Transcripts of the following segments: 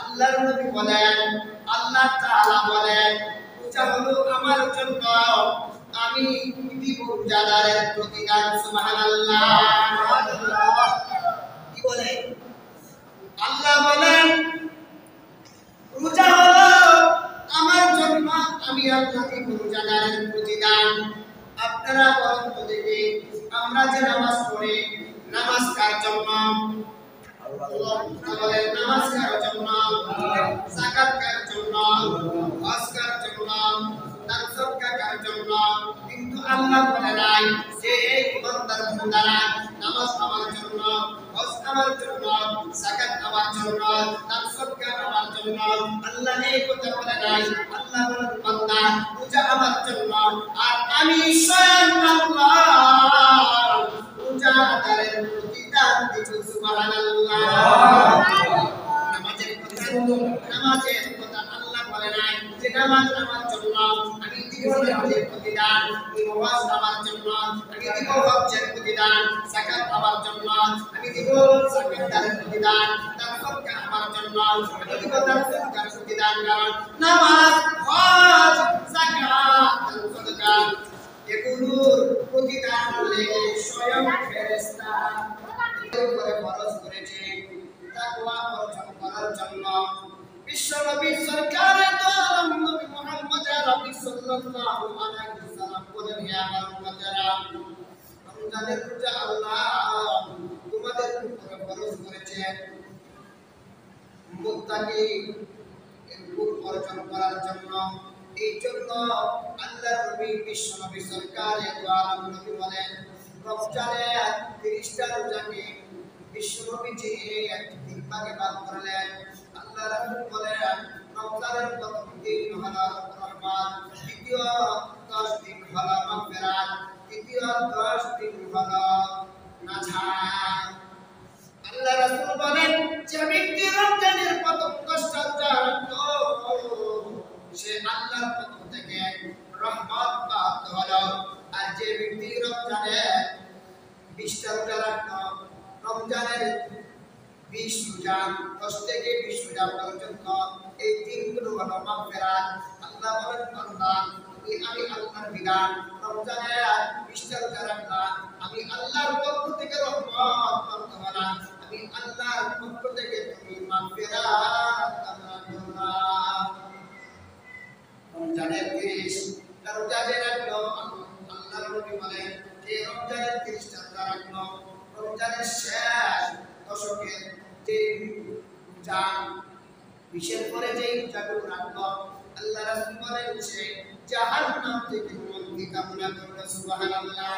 আল্লাহর নবী বলেন, আল্লাহ তাআলা বলেন, রোজা হলো আমার জন্য, আমি দিব রোজাদারের প্রতিদান। সুবহানাল্লাহ। কি বলে? আল্লাহ বলেন রোজা হলো আমার জন্য, আমি আল্লাহ দিব রোজাদারের প্রতিদান। আপনারা বলেন তো দেখি, আমরা যে নামাজ পড়ি, নামাজ কার জন্য? বলেন, নামাজ কার জন্য? যাকাত কার জন্য? হজ কার জন্য? দান সদকা কার জন্য? কিন্তু আল্লাহ বলে নাই যে এই ইমানদার বান্দারা নামাজ আমার জন্য, হজ আমার জন্য, যাকাত আমার জন্য, দান সদকা আমার জন্য। আল্লাহ এই কথা বলে নাই। আল্লাহ বলেন বান্দা রোজা আমার জন্য, আর আমি স্বয়ং আল্লাহ রোজাদারের প্রতিদান দিব। সুবহানাল্লাহ। নামাজের কথা আল্লাহ বলে নাই যে নামাজ আমার জন্য, আমি দিব নামাজের প্রতিদান, হজ আমার জন্য, আমি দিব হজ্জের প্রতিদান, যাকাত আমার জন্য, আমি দিব যাকাতের প্রতিদান, দান সদকা আমার জন্য, আমি দিব দান সদকার প্রতিদান। কারণ নামাজ, হজ, যাকাত, দান সদকা এগুলোর প্রতিদান লেগে স্বয়ং ফেরেশতা উপরে ফরজ করেছে তাকওয়া অর্জন করার জন্য। বিশ্বনবী সরকারে তো আলম নবী মুহাম্মদ আরবি সাল্লাল্লাহু আলাইহি ওয়াসাল্লাম বলেন, হে আমার উম্মতেরা, রমজানের রোজা আল্লাহ তোমাদের উপরে ফরজ করেছেন মুত্তাকি এর গুণ অর্জন করার জন্য। এই জন্য আল্লাহ নবী বিশ্বনবী সরকারে তো আলম নবী বলেন, রমজানের 30টা রোজাকে বিশ্বনবী যে একটি দিন ভাগে ভাগ করলেন। আল্লাহ রাসূল বলেন, রমজানের প্রথম দিন হলো রহমান, দ্বিতীয় 10 দিন হলো মাগফিরাত, তৃতীয় 10 দিন হলো নাজাত। আল্লাহ রাসূল বলেন, যে ব্যক্তি রমজানের প্রথম 10টা রোজা রাখলো সে আল্লাহর পক্ষ থেকে রহমত প্রাপ্ত হলো। আর যে ব্যক্তি রমজানের 20টা রোজা রাখলো, রমজানের 20 রোজা, 10 থেকে 20 রোজা পর্যন্ত, এই দিনগুলো হলো মাগফিরাত। আল্লাহ বলেন, বান্দা আমি আল্লাহর বিধান, রমজানের 20টা রোজা রাখলাম, আমি আল্লাহর পক্ষ থেকে রহমত প্রাপ্ত হলাম, আমি আল্লাহর পক্ষ থেকে তুমি মাগফিরাত কামনা করলাম। রমজানের 30টা রোজা যে রাখলো, আল্লাহর নবী বলেন যে রমজানের 30টা রোজা রাখলো, রমজানের শেষ দশকের যে রোজা 20-এর পরে যে রোজাগুলো রাখলো, আল্লাহ রাসূল বলেন সে জাহান্নাম থেকে মুক্তি কামনা করলো। সুবহানাল্লাহ।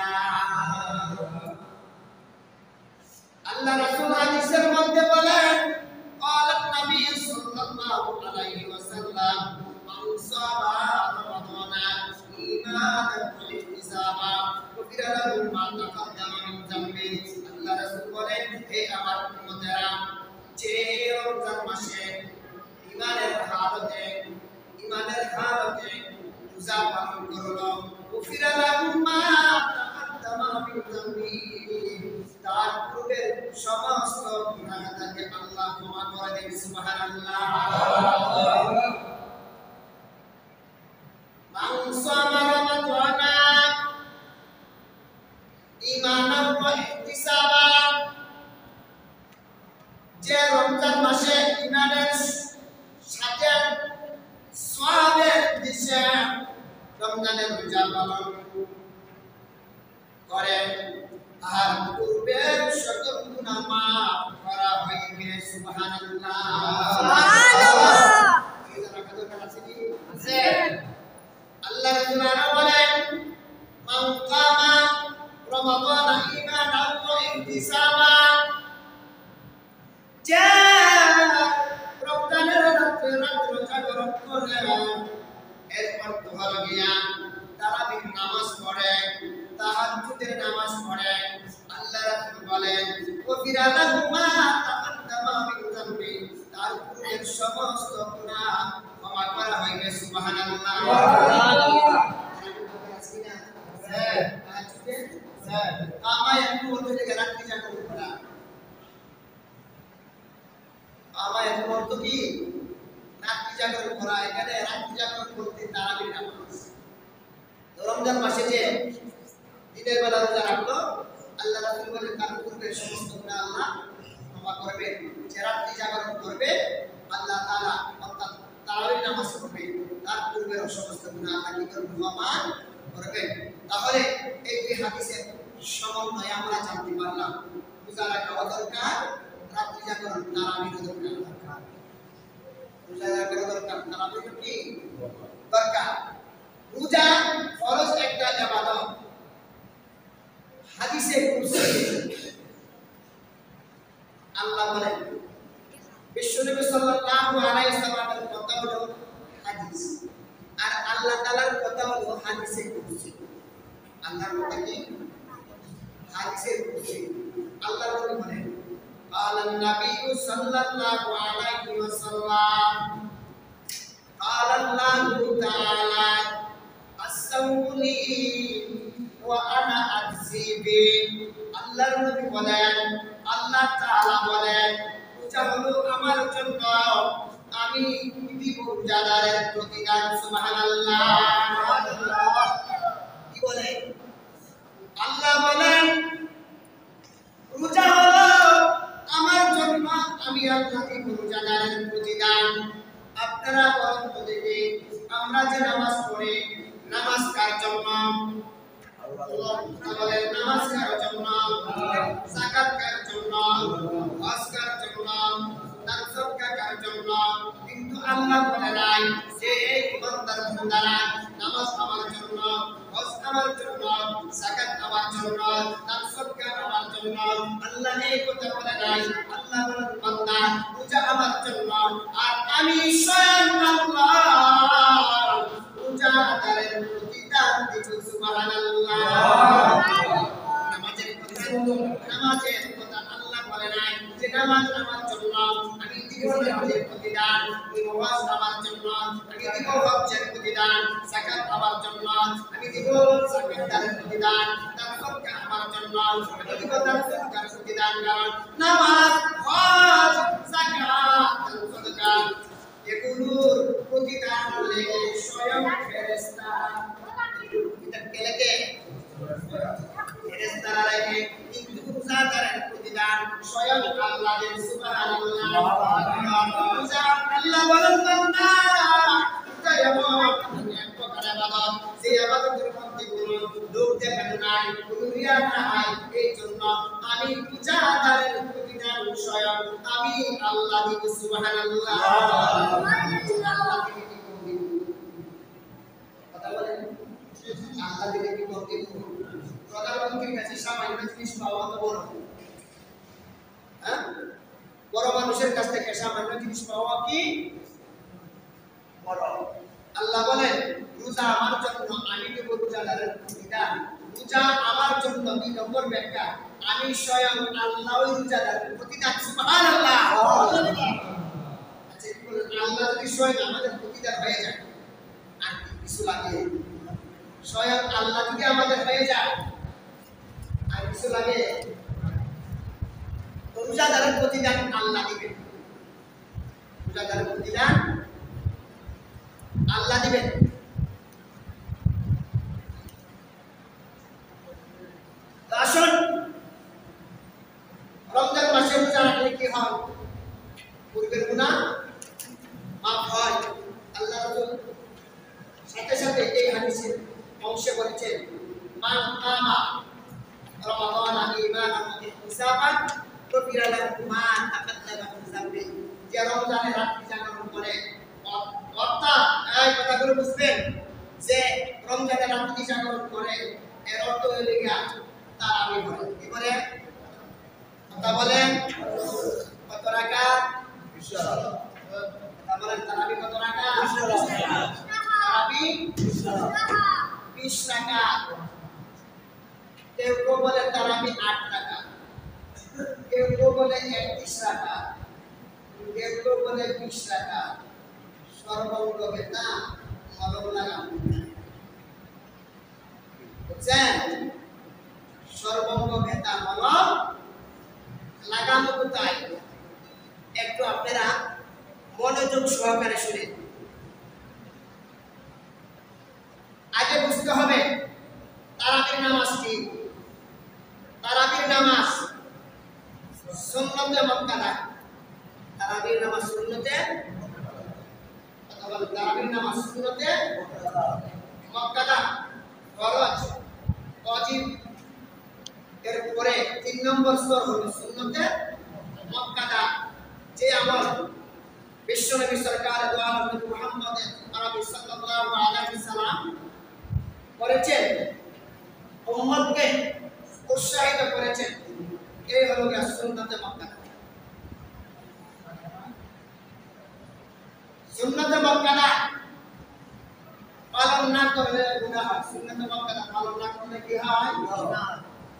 আল্লাহ রাসূল হাদিসের মধ্যে বলেন, ক্বালা নবী সাল্লাল্লাহু আলাইহি ওয়াসাল্লাম, মান সামা রমাদানা ঈমানান ওয়া ইহতিসাবান গুফিরা লাহু মা তাকাদ্দামা মিন যামবি। আল্লাহ রাসূল বলেন, হে আমার উম্মতেরা, যে রমজান মাসে ঈমানের হালতে রোজা পালন করলো, গুফিরা লাহু মা তাকাদ্দামা মিন যামবি, তার পূর্বের সমস্ত গুনাহকে আল্লাহ ক্ষমা করে দেন। সুবহানাল্লাহ। মান সামা রমাদানা ঈমানান ওয়া ইহতিসাবান, যে রমজান মাসে ঈমানের সাথে সওয়াবের দিশে রমজানের রোজা পালন করে, আর পূর্বের সকল গুনাহ মাফ করা হইবে। সুবহানাল্লাহ। সুবহানাল্লাহ। এই যারা কাদের কাছে কি আছে? আল্লাহ তাআলা বলেন, মান কামা রমাদানা ঈমানান ওয়া ইহতিসাবান, যে রমজানের রাতে জাগরণ করে, এরপর তো হলো গিয়া তারাবির নামাজ পড়ে, তাহাজ্জুদের নামাজ পড়ে, আল্লাহ রাসূল বলেন, গুফিরা লাহু মা তাকাদ্দামা মিন যামবি, তার পূর্বের সমস্ত গুনাহ ক্ষমা করা হইবে। সুবহানাল্লাহ। কামায় একটু বলতে গেলে রাত্রি জাগরণ করা, আমার এখন অর্থ কি রাত্রি জাগরণ করা, এখানে রাত্রি জাগরণ করতে তারাবির নামাজ। রমজান মাসে যে দিনের বেলা রোজা রাখলো, আল্লাহ রাসূল বলেন তার পূর্বে সমস্ত গুনাহ আল্লাহ ক্ষমা করবেন। যে রাত্রি জাগরণ করবে আল্লাহ তাআলা অর্থাৎ তারাবির নামাজ পড়বে, তার পূর্বের সমস্ত গুনাহ আল্লাহ কি করবেন, ক্ষমা করবেন। তাহলে এই দুই হাদিসের সমন্বয়ে আমরা জানতে পারলাম রোজা রাখা দরকার, রাত্রি জাগরণ তারাবির দরকার। রোজা রাখা দরকার, তারাবির কি দরকার। রোজা ফরজ একটা ইবাদত। হাদিসে কুরসি আল্লাহ বলেন, বিশ্বনবী সাল্লাল্লাহু আলাইহি সাল্লামের কথা হলো হাদিস, আর আল্লাহ তাআলার কথা হলো হাদিসে কুরসি। আল্লাহর কথা কি হাদিসে কুরসি। আল্লাহ নবী বলেন, قال النبي صلى الله عليه وسلم قال الله تعالى الصوم لي وأنا أجزي به। আল্লাহর নবী বলেন, আল্লাহ তাআলা বলেন, রোজা হলো আমার জন্য, আমি দিব রোজাদারের প্রতিদান। সুবহানাল্লাহ। কি বলে? আল্লাহ বলেন রোজা হলো আমার জন্য, আমি আল্লাহ দিব রোজাদারের প্রতিদান। আপনারা বলেন তো দেখি, আমরা যে নামাজ পড়ি, নামাজ কার জন্য? বলেন নামাজ কার জন্য? যাকাত কার জন্য? হজ কার জন্য? দান সদকা কার জন্য? কিন্তু আল্লাহ বলে নাই যে এই ইমানদার বান্দারা নামাজ আমার জন্য, হজ আমার জন্য, যাকাত আমার জন্য, দান সদকা আমার জন্য। আল্লাহ এই কথা বলে নাই। আল্লাহ বলেন বান্দা রোজা আমার জন্য, আর আমি স্বয়ং আল্লাহ রোজাদারের প্রতিদান দিব। সুবহানাল্লাহ। নামাজের কথা আল্লাহ বলে নাই যে নামাজ আমার জন্য, আমি দিব নামাজের প্রতিদান। হজ আমার জন্য, আমি দিব হজ্জের প্রতিদান। যাকাত আমার জন্য, আমি দিব যাকাতের প্রতিদান। দান সদকা আমার জন্য, আমি দিব দান সদকার প্রতিদান। কারণ নামাজ, হজ, যাকাত, দান সদকা এগুলোর প্রতিদান লেগে স্বয়ং ফেরেশতা। এটা কে লেগে? ফেরেশতারা লেগে। কিন্তু রোজাদারের প্রতিদান স্বয়ং আল্লাহ দেন। সুবহানাল্লাহ। আল্লাহ বলেন বান্দা রোজা এমন এক প্রকার ইবাদত, যে ইবাদতের মধ্যে কোনো লোক দেখানো নাই, কোনো রিয়া নাই। এই জন্য আমি রোজাদারের প্রতিদান স্বয়ং আমি আল্লাহ দিব। সুবহানাল্লাহ। আল্লাহ দিলে কি করবে? কথা বলেন, আল্লাহ দিলে কি করবে? প্রধানমন্ত্রীর কাছে সামান্য জিনিস পাওয়া তো বড়, হ্যাঁ? বড় মানুষের কাছ থেকে সামান্য জিনিস পাওয়া কি বড়? আল্লাহ বলেন রোজা আমার জন্য, আমি দেব রোজাদারের প্রতিদান। রোজা আমার জন্য 2 নম্বর ব্যাখ্যা, আমি স্বয়ং আল্লাহ ওই রোজাদারের প্রতিদান। সুবহানাল্লাহ। আচ্ছা কি বলেন, আল্লাহ যদি স্বয়ং আমাদের প্রতিদান হয়ে যায় আর কিছু লাগে? স্বয়ং আল্লাহ যদি আমাদের হয়ে যায় আর কিছু লাগে? রোজাদারের প্রতিদান আল্লাহ দিবেন। রোজাদারের প্রতিদান আল্লাহ দিবেন। আসুন, রমজান মাসে রোজা রাখলে কি হয়? পূর্বের গুনাহ মাফ হয়। আল্লাহ রাসূল সাথে সাথে এই হাদিসের অংশে বলেছেন, মান কামা রমাদান ঈমানান ওয়া ইহতিসাবান গফিরা লাহু মা তাকাদ্দামা মিন যামবি। যে রমজানে রাত্রি জাগরণ করে, অর্থাৎ এই কথাগুলো বুঝবেন যে রমজানে রাত্রি জাগরণ করে, এর অর্থ হইল গিয়া তারাবি পড়ে। কি করে? কথা বলেন, কত রাকাত? 20 রাকাত। কথা বলেন, তারাবি কত রাকাত? 20 রাকাত। তারাবি 20 রাকাত। কেউ কেউ বলে তারাবি 8 রাকাত, কেউ কেউ বলে 31 রাকাত, কেউ কেউ বলে 20 রাকাত। সর্বঙ্গ বেতা মলম লাগাম, বুঝছেন? সর্বঙ্গ বেতা মলম লাগানো কোথায়? একটু আপনারা মনোযোগ সহকারে শুনেন। আগে বুঝতে হবে তারাবির নামাজ কি। তারাবির নামাজ সুন্নতে মুআক্কাদা। তারাবির নামাজ সুন্নতে, কথা বলেন, তারাবির নামাজ সুন্নতে মুআক্কাদা, ফরজ, ওয়াজিব। এরপরে 3 নম্বর স্তর হলো সুন্নতে মুআক্কাদা, যে আমল বিশ্বনবী সরকার দু আলম নবী মুহাম্মদ আরবি সাল্লাল্লাহু আলাইহি সাল্লাম করেছেন, উম্মতকে উৎসাহিত করেছেন, এই হলো সুন্নতে মুআক্কাদা। সুন্নতে মুআক্কাদা পালন না করলে গুনাহ হয়। সুন্নতে মুআক্কাদা পালন না করলে কি হয়?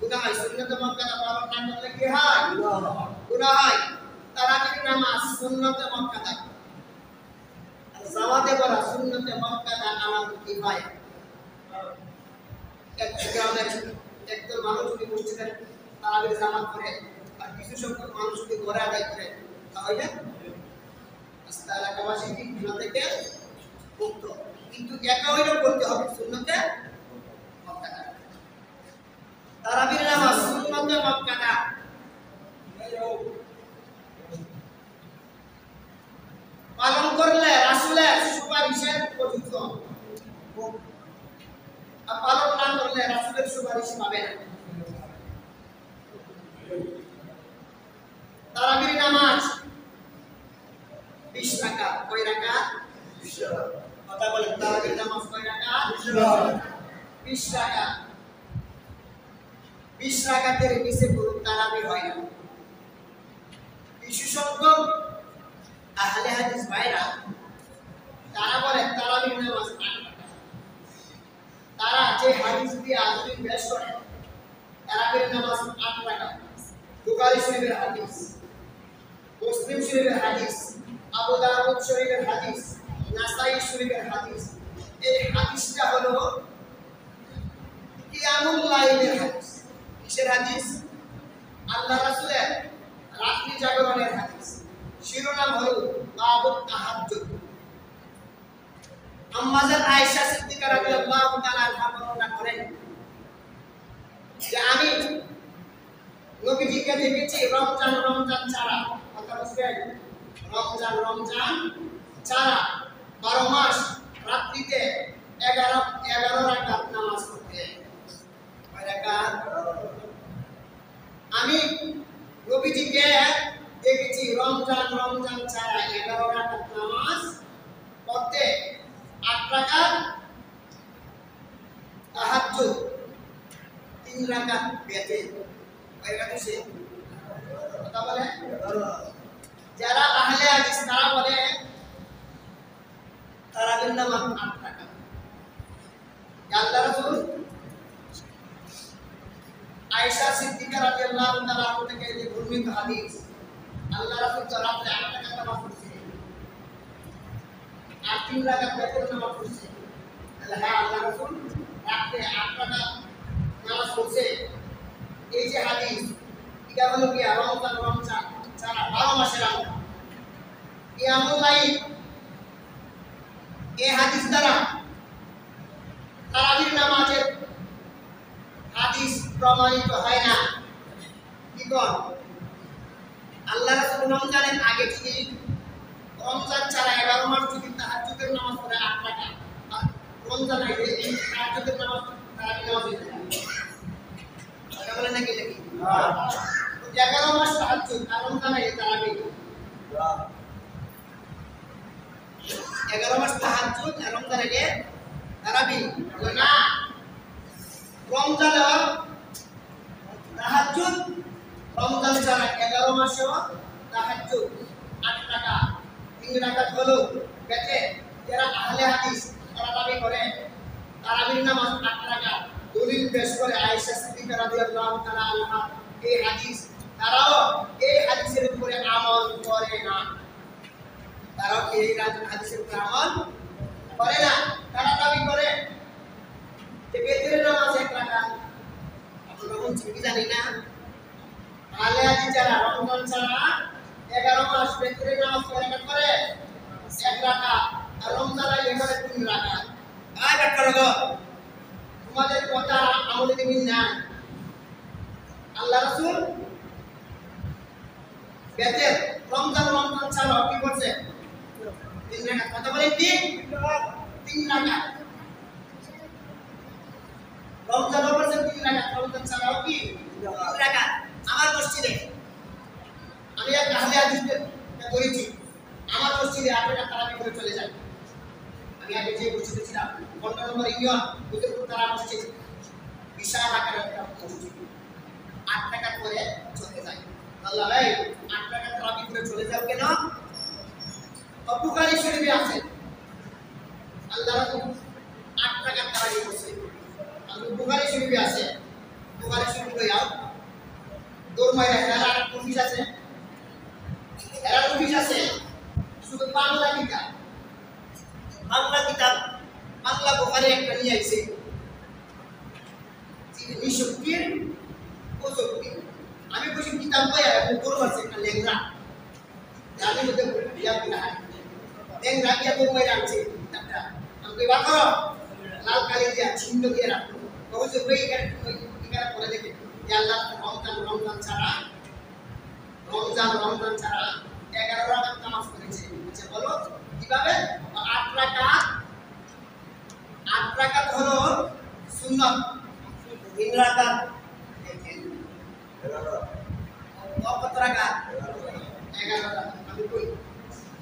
গুনাহ হয়। সুন্নতে মুআক্কাদা পালন না করলে কি হয়? গুনাহ হয়। তারাবির নামাজ সুন্নতে মুআক্কাদা, জামাতে পড়া সুন্নতে মুআক্কাদা আলাল কিফায়া। একদল মানুষ যদি মসজিদে তারাবির জামাত করে আর কিছু সংখ্যক মানুষ যদি ঘরে আদায় করে, তাহলে রাস্তা এলাকাবাসী কি গুনাহ থেকে মুক্ত। কিন্তু একা হইলেও করতে হবে সুন্নতে মুআক্কাদা। তারাবির নামাজ সুন্নতে মুআক্কাদা। পালন করলে রাসূলের সুপারিশের উপযুক্ত, আর পালন না করলে রাসূলের সুপারিশ পাবে না। তারাবির নামাজ 20 রাকাত। কয় রাকাত? 20 রাকাত। কথা বলেন, তারাবির নামাজ কয় রাকাত? 20 রাকাত। 20 রাকাতের নিচে কোনো তারাবি হয় না। কিছু সংখ্যক আহলে হাদিস ভাইরা তারা বলেন তারাবির নামাজ 8 রাকাত। তারা যে হাদিস দিয়ে আজমিন পেশ করে তারাবির নামাজ 8 রাকাত, বুখারী শরীফের হাদিস, মুসলিম শরীফের হাদিস, আবু দাউদ শরীফের হাদিস, নাসাই শরীফের হাদিস। এই হাদিসটা হলো কিয়ামুল লাইলের হাদিস। কিসের হাদিস? আল্লাহ রাসূলের রাত্রি জাগরণের হাদিস। শিরোনাম হলো বাবুত তাহাজ্জুদ। আম্মাজান আয়েশা সিদ্দিকা রাদিয়াল্লাহু তাআলা আনহা বর্ণনা করেন যে আমি নবীজিকে দেখেছি রমজান ছাড়া, কথা বুঝবেন, রমজান ছাড়া 12 মাস রাত্রিতে 11 রাকাত নামাজ পড়তে। কয় রাকাত? আমি নবীজিকে দেখেছি রমজান ছাড়া 11 রাকাত নামাজ পড়তে, 8 রাকাত তাহাজ্জুদ, 3 রাকাত বেতে। কয় রাকাত সে? কথা বলে যারা আহলে হাদিস তারা বলে তারাবির নামাজ 8 রাকাত। আল্লাহ রাসূল আয়েশা সিদ্দিকা রাদিয়াল্লাহু তাআলা আনহা থেকে যে বর্ণিত হাদিস, আল্লাহ রাসূল তো রাতে 8 রাকাত নামাজ পড়ছেন, আর 3 রাকাত বেতের নামাজ পড়ছেন। তাহলে হ্যাঁ, আল্লাহ রাসূল রাতে 8 রাকাত নামাজ পড়ছে। এই যে হাদিস, এটা হলো কি রমজান ছাড়া 12 মাসের আমল। কিয়ামুল লাইল এই হাদিস দ্বারা তারাবির নামাজের হাদিস প্রমাণিত হয় না। কি কোন? আল্লাহ রাসূল রমজানের আগে যদি রমজান ছাড়া 11 মাস যদি তাহাজ্জুদের নামাজ পড়ে 8 রাকাত, আর রমজান আগে এই তাহাজ্জুদের নামাজ তারাবির নামাজ হয়ে যায়। কথা বলেন নাকি? 11 মাস তাহাজ্জুদ আর রমজান আগে তারাবি। 11 মাস তাহাজ্জুদ আর রমজান আগে তারাবি না। রমজান তাহাজ্জুদ, রমজান ছাড়া 11 মাসেও তাহাজ্জুদ 8 রাকাত, 3 রাকাত হলো বেঁচে। যারা আহলে হাদিস তারা দাবি করে তারাবির নামাজ 8 রাকাত, দলিল পেশ করে আয়েশা সিদ্দিকা রাদিয়াল্লাহু তাআলা আনহা এই হাদিস। তারাও এই হাদিসের উপরে আমল করে না। তারাও এই হাদিসের উপরে আমল করে না। তারা দাবি করে যে বেতের নামাজ 1 রাকাত। আপনারা বলছেন কি জানি না? আহলে হাদিস যারা রমজান ছাড়া 11 মাস বেতরে নামাজ পড়ে করে 1 রাকাত আর রমজানে এবারে 3 রাকাত আয় ব্যাখ্যা করো তোমাদের কথা আমলে দিবেন না আল্লাহ রাসূল বেতের রমজান ছাড়া কি করছে 3 রাকাত কথা বলেন কি 3 রাকাত রমজান করছে 3 রাকাত রমজান ছাড়াও কি 3 রাকাত আমার মসজিদে আমি এক আহলে হাদিসকে করেছি আমার মসজিদে 8 টাকা তারাবি করে চলে যায় আমি আগে যে মসজিদে ছিলাম 15 নম্বর ইউনিয়ন হুজুরপুর তারা মসজিদ বিশাল আকারের একটা মসজিদ 8 টাকা করে চলে যায় আল্লাহ ভাই 8 টাকা তারাবি করে চলে যাও কেন বুখারী শরীফে আছে আল্লাহ রাসূল 8 টাকা তারাবি করছে আর বুখারী শরীফে আছে বুখারী শরীফে যাও দৌড়মাইরা এরা অফিস আছে এরা অফিস আছে শুধু বাংলা কিতাব বাংলা বুখারী একটা নিয়ে আইছে নিশক্তির প্রযুক্তি আমি বসে কিতাব বই আর দৌড় মারছে একটা লেংরা আমি মধ্যে ইয়া বিনা লেংরা গিয়া দৌড়মাইরা আনছে কিতাবটা আমি বার করো লাল কালি দিয়া চিহ্ন দিয়ে রাখো কইছে ভাই এখানে পড়ে দেখে আল্লাহ রমজান ছাড়া 11 রাকাত নামাজ পড়েছে আচ্ছা বলো কিভাবে 8 রাকাত হলো সুন্নাত 3 রাকাত দেখেন কত রাকাত 11 রাকাত আমি কই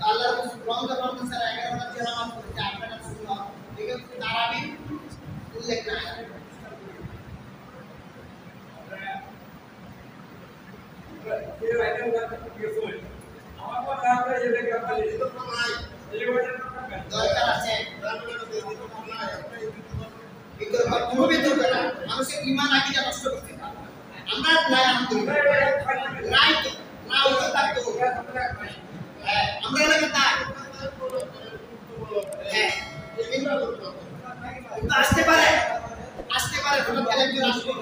আল্লাহ রমজান ছাড়া 11 রাকাত নামাজ পড়েছে 8 রাকাত সুন্নাত এগুলো তারাবি উল্লেখ নাই দরকার আছে মানুষের ইমান আকিদা নষ্ট করতে আমরা নাই আলহামদুলিল্লাহ নাই তো না হইতো থাকতো আমরা লাগে তাই হ্যাঁ আসতে পারে হঠাৎ করে একজন আসবে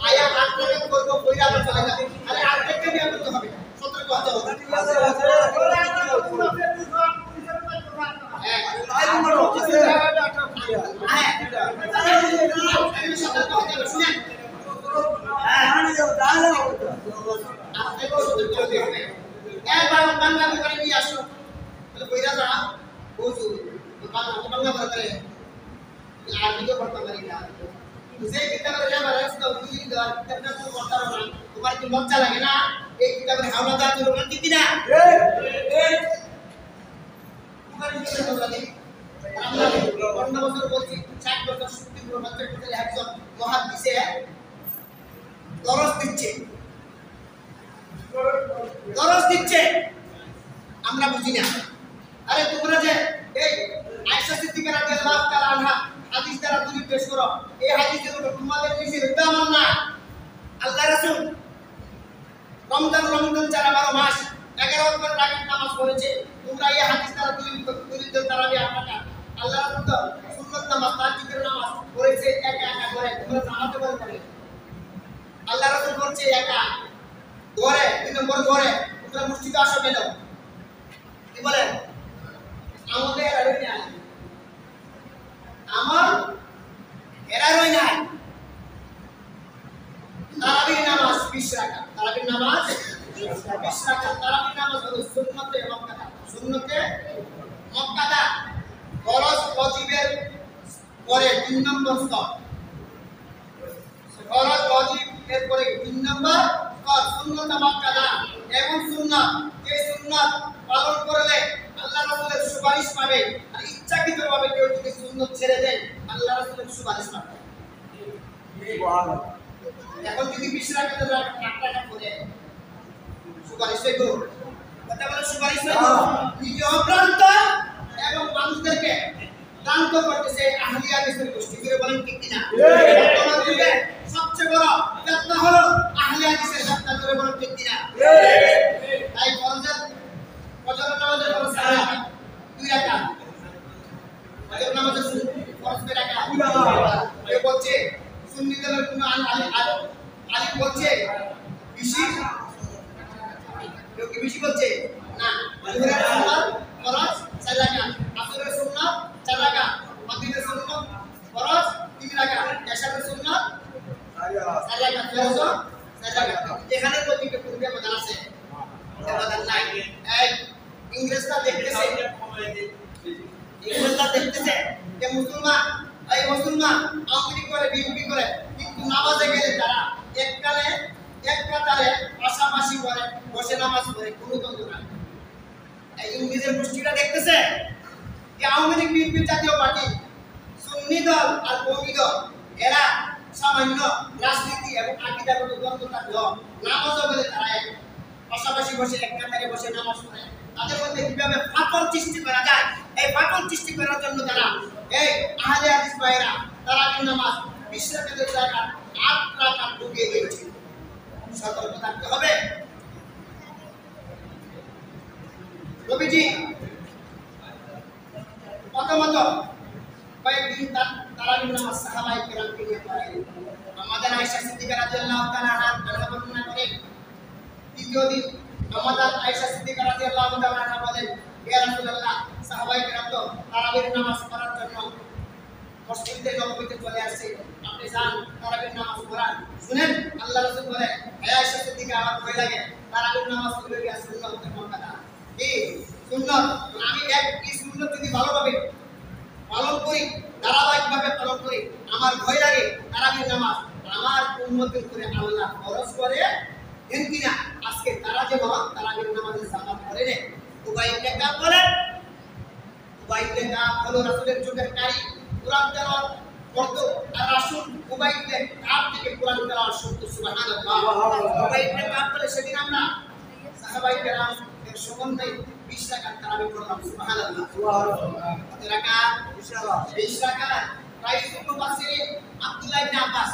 আয়া 8 টাকা করবো কইরা আবার চলে যাবে আরে 8 টাকা নিয়ে করতে হবে সতর্ক হতে হবে লজ্জা লাগে না এই কিতাবের হাওলাদার তুলনা কি কিনা আমরা বছর বলছি 60 বছর 70 বছর একজন মুহাদ্দিসে দরস দিচ্ছে আমরা বুঝি না আরে তোমরা যে এই আয়েশা সিদ্দিকা রাদিয়াল্লাহু তাআলা আনহা হাদিস দ্বারা তুমি পেশ করো এই হাদিসের উপর তোমাদের নিজের দামান না আল্লাহ রাসূল রমজান ছাড়া 12 মাস 11 রাকাত নামাজ পড়েছে তোমরা এই হাদিস দ্বারা দলিল তারাবি আপনারা আল্লাহ রাসূল তো সুন্নাত নামাজ তাহাজ্জুদের নামাজ পড়েছে একা করে তোমরা জামাতে করে আল্লাহ রাসূল বলছে একা ঘরে 3 নম্বর ঘরে তোমরা মসজিদে আসো কেন কি বলেন আমাদের এরাই নাই আমার এরাই নাই তারাবির নামাজ 20 রাকাত তারাবির নামাজ 20 রাকাত তারাবির নামাজ হলো সুন্নতে মুআক্কাদা ফরজ ওয়াজিবের পরে 3 নম্বর স্তর ফরজ ওয়াজিব এর পরে 3 নম্বর স্তর সুন্নত মুআক্কাদা এবং সুন্নাত যে সুন্নাত পালন করলে আল্লাহ রাসূলের সুপারিশ পাবে আর ইচ্ছাকৃতভাবে কেউ যদি সুন্নাত ছেড়ে দেয় আল্লাহ রাসূলের সুপারিশ পাবে সুবহানাল্লাহ এখন যদি 20 রাকাতের টাকা করে সুপারিশ করো কথা বলে সুপারিশ করো নিজে অভ্রান্ত এবং মানুষদেরকে দান্ত করতেছে আহলি হাদিসের গোষ্ঠী করে বলেন ঠিক কিনা বর্তমান যুগে সবচেয়ে বড় ফিতনা হলো আহলি হাদিসের ফিতনা করে বলেন ঠিক কিনা তাই ফরজ নামাজের ফরজ 2 রাকাত ফজর নামাজের ফরজ 2 রাকাত কেউ বলছে সুন্নিদের কোন আলিম বলছে বেশি কেউ কি বেশি বলছে না, জোহরের সুন্নাত ফরজ 4 রাকাত, আসরের সুন্নাত 4 রাকাত, মাগরিবের সুন্নাত ফরজ 3 রাকাত, এশারের সুন্নাত 4 রাকাত, ফরজ 4 রাকাত। এখানে প্রতিটা পূর্বে বাদান আছে, বাদান নাই। এই ইংরেজরা দেখতেছে যে মুসলমান আওয়ামী করে বিএনপি করে, কিন্তু নামাজে গেলে তারা এক কাতারে পাশাপাশি করে বসে নামাজ পড়ে, কোনো দ্বন্দ্ব নাই। এই ইংরেজের গোষ্ঠীরা দেখতেছে যে আওয়ামী লীগ বিএনপি জাতীয় পার্টি, সুন্নি দল আর কওমি দল, এরা সামান্য রাজনীতি এবং আকীদাগত দ্বন্দ্ব থাকলেও নামাজও বলে তারা এক পাশাপাশি বসে এক কাতারে বসে নামাজ পড়ে। তাদের মধ্যে কিভাবে ফাটল সৃষ্টি করা যায়, এই ফাটল সৃষ্টি করার জন্য তারা এই আহলে হাদিস ভাইরা তারাবির নামাজ 20 রাকাতের জায়গায় 8 রাকাত ঢুকিয়ে দিয়েছে। সতর্ক থাকতে হবে। নবীজি প্রথমত কয়েকদিন তারাবির নামাজ সাহাবায়ে কেরামকে নিয়ে পড়েন। আমাদের আয়েশা সিদ্দিকা রাদিয়াল্লাহু তাআলা আনহা বর্ণনা করেন, তৃতীয় দিন আমাদের আয়েশা সিদ্দিকা রাদিয়াল্লাহু তাআলা আনহা বলেন, ইয়া রাসূলুল্লাহ, সাহাবায়ে কেরাম তো তারাবির নামাজ পড়ার জন্য মসজিদে নববীতে চলে আসছে, আপনি যান তারাবির নামাজ পড়ান। শুনেন আল্লাহ রাসূল বলেন, হে আয়েশা সিদ্দিকা, আমার ভয় লাগে তারাবির নামাজ পড়লে কি সুন্নতের মর্যাদা কি সুন্নত, আমি এই সুন্নত যদি ভালোভাবে পালন করি, ধারাবাহিকভাবে পালন করি, আমার ভয় লাগে তারাবির নামাজ আমার উম্মতের উপরে আল্লাহ ফরজ করে দেন কিনা। আজকে তারা যেমন তারাবির নামাজে জামাত করে নেয়, উবাই ইবনে কাব বলেন, উবাই ইবনে কাব হলো রাসূলের যুগের কারি, কোরআন তেলাওয়াত করত, আর রাসূল উবাই ইবনে কাব থেকে কোরআন তেলাওয়াত শুনতো। সুবহানাল্লাহ। উবাই ইবনে কাব বলে, সেদিন আমরা সাহাবায়ে কেরাম এর সম্বন্ধে 20 রাকাত তারাবি পড়লাম। সুবহানাল্লাহ। কত রাকাত? 20 রাকাত। রাইসুল মুফাসসিরিন আব্দুল্লাহ ইবনে আব্বাস,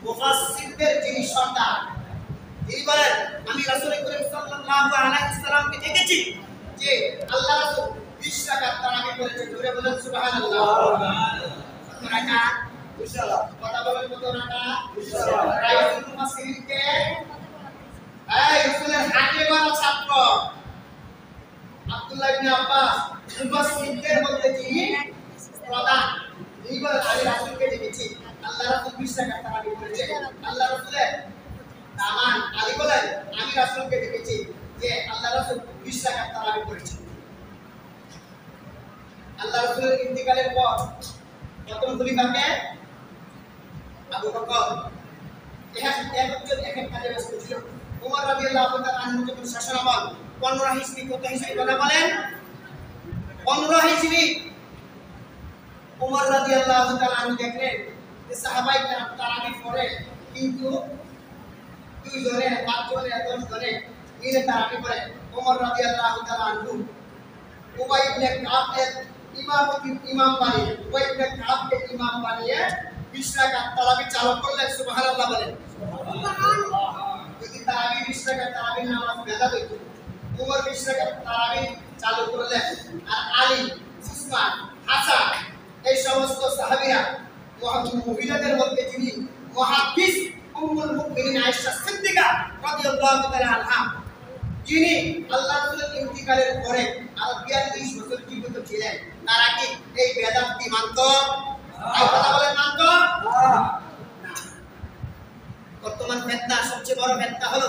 মুফাসসিরদের যিনি সর্দার, তিনি বলেন, আমি রাসূল করিম সাল্লাল্লাহু আলাইহি সাল্লামকে দেখেছি যে আল্লাহ রাসূল 20 রাকাত তারাবি করেছেন। জোরে বলেন সুবহানাল্লাহ। কত রাকাত? 20 রাকাত। কথা বলেন, কত রাকাত? 20 রাকাত। রাইসুল মুফাসসিরিনকে এই রাসূলের হাতে গড়া ছাত্র আব্দুল্লাহ ইবনে আব্বাস, মুফাসসিরদের মধ্যে যিনি প্রধান, তিনি বলেন, আমি রাসূলকে দেখেছি আল্লাহ রাসূল 20 রাকাত তারাবি করেছেন। আল্লাহ রাসূলের দামান আলী বলেন, আমি রাসূলকে দেখেছি যে আল্লাহ রাসূল 20 রাকাত তারাবি করেছেন। আল্লাহ রাসূলের ইন্তিকালের পর প্রথম খলিফাকে আবু বকর, একজন এক কাজে ব্যস্ত ছিল। ওমর রাদিয়াল্লাহু তাআলা আনহু যখন শাসনামল 15 হিজরি, কত হিজরি কথা বলেন? 15 হিজরি। ওমর রাদিয়াল্লাহু তাআলা আনহু দেখলেন যে সাহাবায়ে কেরাম তারাবি পড়ে, কিন্তু 2 জনে 5 জনে 10 জনে মিলে তারাবি পড়ে। ওমর রাদিয়াল্লাহু তাআলা আনহু উবাই ইবনে কাবকে ইমাম বানিয়ে, উবাই ইবনে কাবকে ইমাম বানিয়ে 20 রাকাত তারাবি চালু করলেন। সুবহানাল্লাহ বলেন। সুবহানাল্লাহ। যদি তারাবি 20 রাকাত তারাবির নামাজ বেদা হইতো, ওমর 20 রাকাত তারাবি চালু করলেন। আর আলী, উসমান, হাসান, এই সমস্ত সাহাবীরা, মহিলাদের মধ্যে যিনি মুহাদ্দিস উম্মুল মুমিনিন আয়েশা সিদ্দিকা রাদিয়াল্লাহু তাআলা আনহা, যিনি আল্লাহ রাসূলের ইন্তিকালের পরে আর 42 বছর জীবিত ছিলেন, তারা কি এই বেদাতটি মানত? কথা বলেন, মানত? না। বর্তমান ফিতনা, সবচেয়ে বড় ফিতনা হলো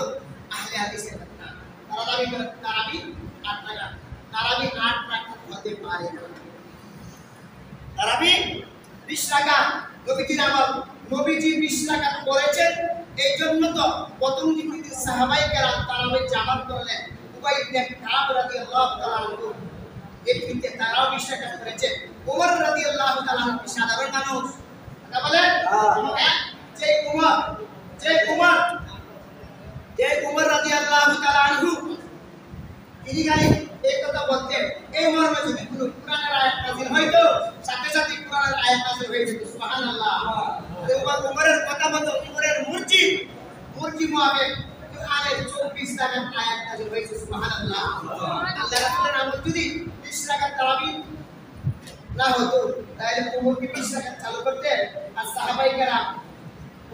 আহলে হাদিসের ফিতনা। তারা দাবি করে তারাবি 8 রাকাত, তারাবি 8 রাকাত হতে পারে না। তারাবি 20 রাকাত নবীজির আমল, নবীজি 20 রাকাত করেছেন। এই জন্য তো প্রথম দিকে সাহাবায়ে কেরাম তারাবি জামাত করলেন। উবাই ইবনে কাব রাদিয়াল্লাহু তাআলা আনহু এই ক্ষেত্রে তারাও 20 রাকাত করেছেন। ওমর রাদিয়াল্লাহু তাআলা আনহু সাধারণ মানুষ, কথা বলেন, যে উমর রাদিয়াল্লাহু তাআলা আনহু, তিনি খালি এই কথা বলতেন, এই মর্মে যদি কোনো কোরআনের আয়াত নাযিল হইতো, সাথে সাথে কোরআনের আয়াত নাযিল হয়ে যেত। সুবহানাল্লাহ। উমরের কথা মতো, উমরের মুরজি মুআবিদ কোরআনের 24 রাকাত আয়াত নাযিল হয়েছে। সুবহানাল্লাহ। আল্লাহ রাসূলের আমল যদি 20 রাকাত তারাবি না হতো, তাহলে উমর কি 20 রাকাত চালু করতেন? আর সাহাবায়ে কেরাম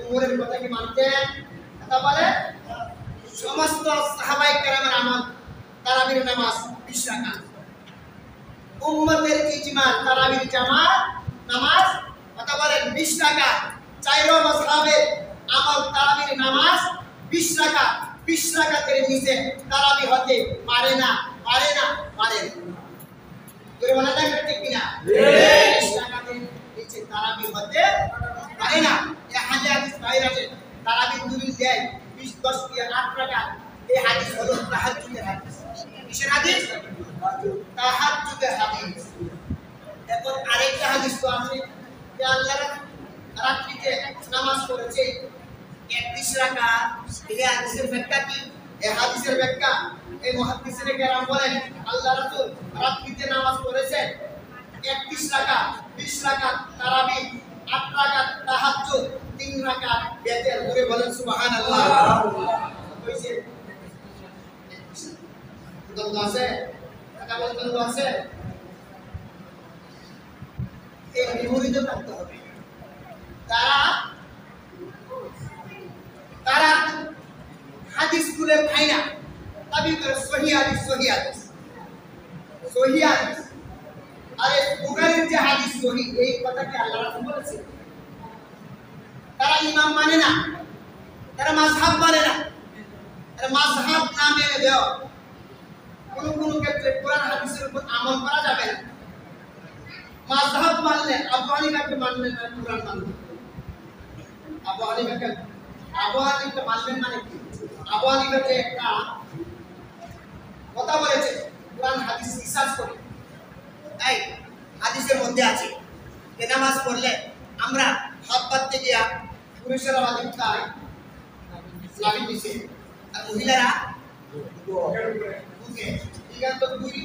উমরের কথা কি মানতেন? কথা বলে সমস্ত সাহাবায়ে কেরামের আমল তারাবির নামাজ 20 রাকাত। উম্মতের ইজমা তারাবির জামাত নামাজ কথা বলেন 20 রাকাত। চাইরো মাযহাবের আমল তারাবির নামাজ 20 রাকাত। 20 রাকাতের নিচে তারাবি হতে পারে না। তোরে বলা যায় ঠিক কিনা? 20 রাকাতের নিচে তারাবি হতে পারে না। এই হাদিস বাইরে আছে তারাবি দুই দেয় 20 10 দিয়ে 8 রাকাত। এই হাদিস হলো তাহাজ্জুদের হাদিস। কিসের হাদিস? তাহাজ্জুদের হাদিস। এখন আরেকটা হাদিস তো আছে যে আল্লাহ রাত্রিতে নামাজ পড়েছে 31 রাকাত। এই হাদিসের ব্যাখ্যা কি? এই হাদিসের ব্যাখ্যা এই মুহাদ্দিসিনে কেরাম বলেন আল্লাহ রাসূল রাত্রিতে নামাজ পড়েছেন 31 রাকাত, 20 রাকাত তারাবি, 8 রাকাত তাহাজ্জুদ, 3 রাকাত বেতের। করে বলেন সুবহানাল্লাহ। কইছে দল আছে কথা বলতে আছে এই বিপরীত থাকতে হবে। তারা হাদিস গুলো পাই না, দাবি করে সহিহ হাদিস। আরে বুখারীর যে হাদিস সহিহ এই কথা কি আল্লাহ রাসূল বলেছেন? তারা ইমাম মানে না, তারা মাযহাব মানে না। আরে মাযহাব না মেনে দেও কোন ক্ষেত্রে কোরআন হাদিসের উপর আমল করা যাবে না। মাযহাব মানলে আবু হানিফাকে মানলেন না, কোরআন মানলেন। আবু হানিফা মানলেন মানে কি? আবু হানিফা যে একটা কথা বলেছে কোরআন হাদিস রিসার্চ করে, এই হাদিসের মধ্যে আছে যে নামাজ পড়লে আমরা হাত পাততে গিয়া পুরুষেরা ওয়াজিব তাই নাভি নিচে আর মহিলারা বুকে। ইগান তো দুই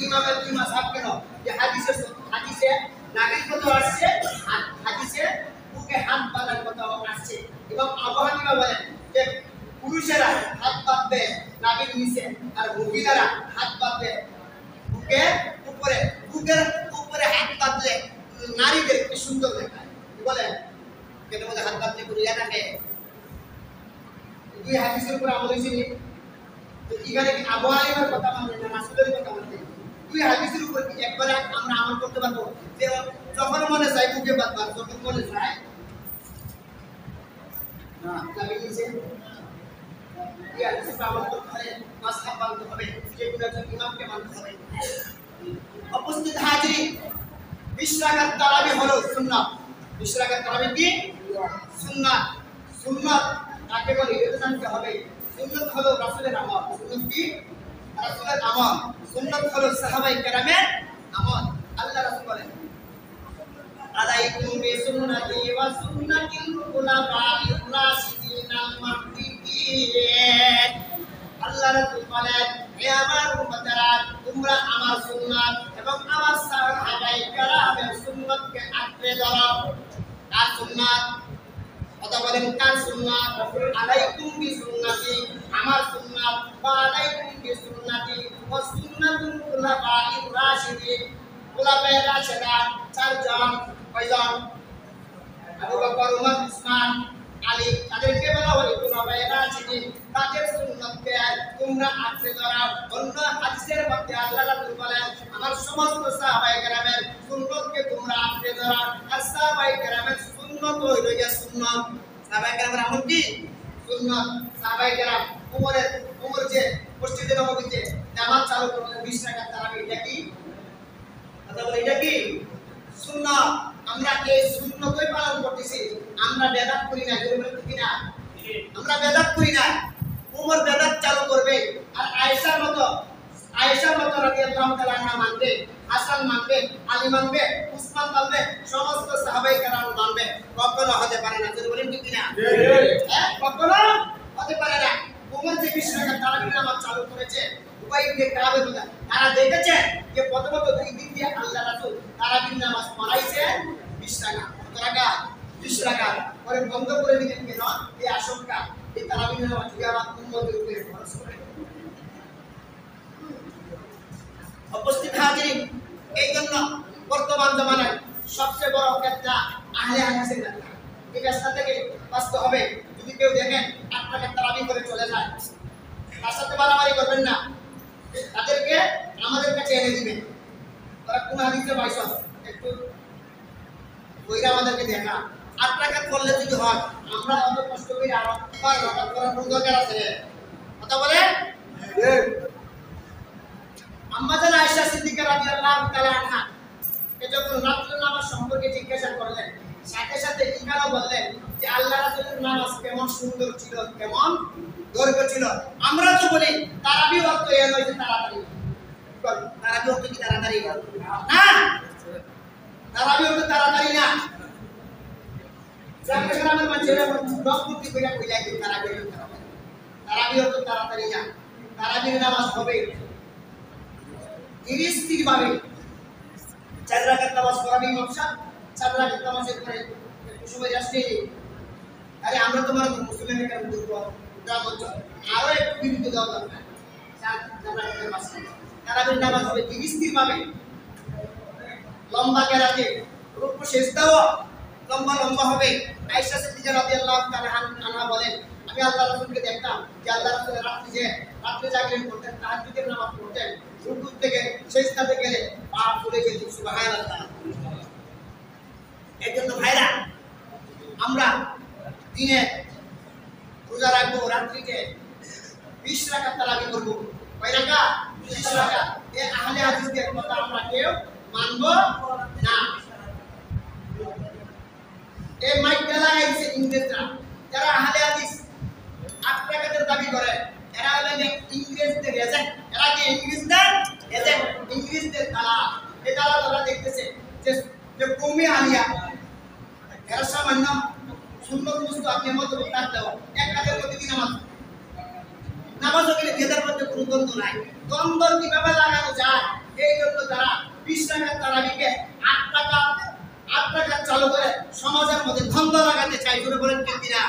ইমামের দুই মাযহাব কেন? যে হাদিসে নাভির কথা আসছে আর হাদিসে বুকে হাত বাঁধার কথা আসছে। এবং আবু হানিফা বলেন যে পুরুষেরা হাত পাতবে নাভির নিচে আর মহিলারা হাত পাতবে বুকের উপরে হাত পাতলে নারীদের কি সুন্দর দেখায়। বলেন কেন বলে হাত পাতলে পুরিয়া থাকে? দুই হাদিসের উপর আমল হয়েছে। তো এখানে আবু হানিফার কথা মানলেন না, রাসূলের কথা মানলেন। দুই হাদিসের উপর একবারে আমরা আমল করতে পারবো যে যখন মনে চায় বুকে বাঁধবা, যখন মনে চায় না নাভির নিচে আমল করতে হবে, মাযহাব মানতে হবে, যেগুলো ইমামকে মানতে হবে। উপস্থিত হাজিরিন 20 রাকাত তারাবি হলো সুন্নাত। 20 রাকাত তারাবি কি? সুন্নাত। সুন্নাত কাকে বলে এটা জানতে হবে। সুন্নাত হলো রাসূলের আমল। সুন্নাত কি? রাসূলের আমল। সুন্নাত হলো সাহাবায়ে কেরামের আমল। আল্লাহ রাসূল বলেন আলাইকুম বিসুন্নতি ওয়া সুন্নাতিল খুলাফা'ir রাশিদিনাল মাহদিয়্যিন। আল্লাহ রাসূল বলেন হে আমার উম্মতেরা তোমরা আমার সুন্নাত এবং আমার সাহাবায়ে কেরামের সুন্নাতকে আঁকড়ে ধরো। কার সুন্নাত? কথা বলেন কার সুন্নাত? আলাইকুম বিসুন্নতি আমার সুন্নাত, ওয়া আলাইকুম বিসুন্নতি ওয়া সুন্নাতুল খুলাফা'ir রাশিদিন। খুলাফায়ে রাশিদিন চারজন। কয়জন? আবু বকর, উমর, উসমান, আলী। তাদেরকে বলা হয় খুলাফায়ে রাশিদিন। তাদের সুন্নাতকে তোমরা আঁকড়ে ধরো। অন্য হাদিসের মধ্যে আল্লাহ রাসূল বলেন আমার সমস্ত সাহাবায়ে কেরামের সুন্নাতকে তোমরা আঁকড়ে ধরো। আর সাহাবায়ে কেরামের সুন্নাত হইল ইয়া সুন্নাত। সাহাবায়ে কেরামের আমল কি? সুন্নাত। সাহাবায়ে কেরাম উমর যে মসজিদে নববীতে জামাত চালু করলেন 20 রাকাত তারাবি, এটা কি? কথা বলে এটা কি? সুন্নাত। আমরা এই সুন্নতই পালন করতেছি, আমরা বেদাত করি না। কি না? আমরা বেদাত করি না। উমর বেদাত চালু করবে আর আয়েশার মতো রাদিয়াল্লাহু তাআলা আনহা মানবে, হাসান মানবে, আলী মানবে, উসমান মানবে, সমস্ত সাহাবায়ে কেরাম মানবে। কখনো হতে পারে না। যদি বলেন কি না? হ্যাঁ, কখনো হতে পারে না। উমর যে 20 রাকাত তারাবি নামাজ চালু করেছে উবাই ইবনে কাব তারা দেখেছে যে প্রথমত 2 দিন দিয়ে আল্লাহ রাসূল তারাবি নামাজ পড়াইছে 20 রাকাত। কত রাকাত? 20 রাকাত। পরে বন্ধ করে দিলেন কেন? এই আশঙ্কা এই তারাবি নামাজ কি আমার উম্মতের উপরে খরচ করে। উপস্থিত হাজিরিন এই জন্য বর্তমান জামানায় সবচেয়ে বড় ক্ষেত্র আহলে হাদিসের ক্ষেত্র। এই রাস্তা থেকে বাঁচতে হবে। যদি কেউ দেখেন টাকা তারাবি করে চলে যায়, তার সাথে বাড়াবাড়ি করবেন না, তাদেরকে আমাদের কাছে এনে দিবেন। তারা কোন হাদিসে পাইছ একটু ওইটা আমাদেরকে দেখা। 8 টাকা করলে যদি হয় আমরা অত কষ্ট করে আবার রকাত করার কোন দরকার আছে? কথা বলে আম্মা জান আয়েশা সিদ্দিকা রাদিয়াল্লাহু তাআলা আনহা যখন রাত্রের নামাজ সম্পর্কে জিজ্ঞাসা করলেন, সাথে সাথে ইমানও বললেন যে আল্লাহ রাসূলের নামাজ কেমন সুন্দর ছিল, কেমন দৈর্ঘ্য ছিল। আমরা তো বলি তারাবি অর্থ এর হইছে তাড়াতাড়ি, তারাবি অর্থ কি তাড়াতাড়ি না? তারাবি অর্থ তাড়াতাড়ি না। গ্রামের মানুষেরা রক্তি কইরা কইলা কি তারাবি অর্থ তারাবি অর্থ তাড়াতাড়ি না। তারাবির নামাজ হবে স্থির ভাবে 4 রাকাত নামাজ পড়াবি মকসা 4 রাকাত নামাজের পরে একটু সময় আসছে, আরে আমরা তোমার মুসলিমের কাছে দুর্বল গ্রাম অঞ্চল আরো একটু বিরতি দেওয়া দরকার। 4 রাকাত নামাজ তারাবির নামাজ হবে স্থির ভাবে, লম্বা কেরাতে রুকু সেজদাও লম্বা লম্বা হবে। আয়েশা সিদ্দিকা রাদিয়াল্লাহু তাআলা আনহা বলেন, আমি আল্লাহ রাসূলকে দেখতাম যে আল্লাহ রাসূল রাত্রে জাগলেন করতেন, তাহাজ্জুদের নামাজ পড়তেন, রুকু থেকে সেজদাতে গেলে পা ফুলে যেত। সুবহানাল্লাহ। এজন্য ভাইরা আমরা দিনে রোজা রাখবো, রাত্রিতে 20 রাকাত তারাবি করব। কয় রাকাত? 20 রাকাত। এই আহলে হাদিসদের কথা আমরা কেউ মানব না। এই মাইকটা লাগাইছে ইংরেজরা, যারা আহলে হাদিস 8 রাকাতের দাবি করে, এরা হলেন ইংরেজদের এজেন্ট। এরা কি ইংরেজদের এজেন্ট? ইংরেজদের দালাল। এই দালালরা দেখতেছে যে কওমি আলিয়া এরা সামান্য সুন্নত মুস্তাহাব আপনি মত থাকলেও এক কাজের প্রতিদিন নামাজ হলে ভেদার মধ্যে কোনো দ্বন্দ্ব নাই। দ্বন্দ্ব কিভাবে লাগানো যায়? এই জন্য তারা 20 রাকাত তারাবিকে 8 টাকা চালু করে সমাজের মধ্যে দ্বন্দ্ব লাগাতে চাই। জোরে বলেন ঠিক কিনা?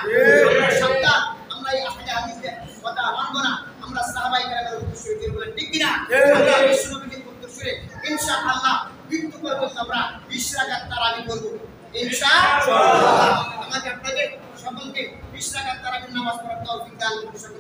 সাবধান, আমরা এই আহলে হাদিসের কথা মানব না। আমরা সাহাবায়ে কেরামের উদ্দেশ্যে বলেন ঠিক কিনা? আমরা বিশ্বনবীর উদ্দেশ্যে ইনশাআল্লাহ মৃত্যু পর্যন্ত আমরা 20 রাকাত তারাবি করব ইনশাআল্লাহ। আমাকে আপনাদের সকলকে 20 রাকাত তারাবির নামাজ পড়ার তৌফিক দান করুন।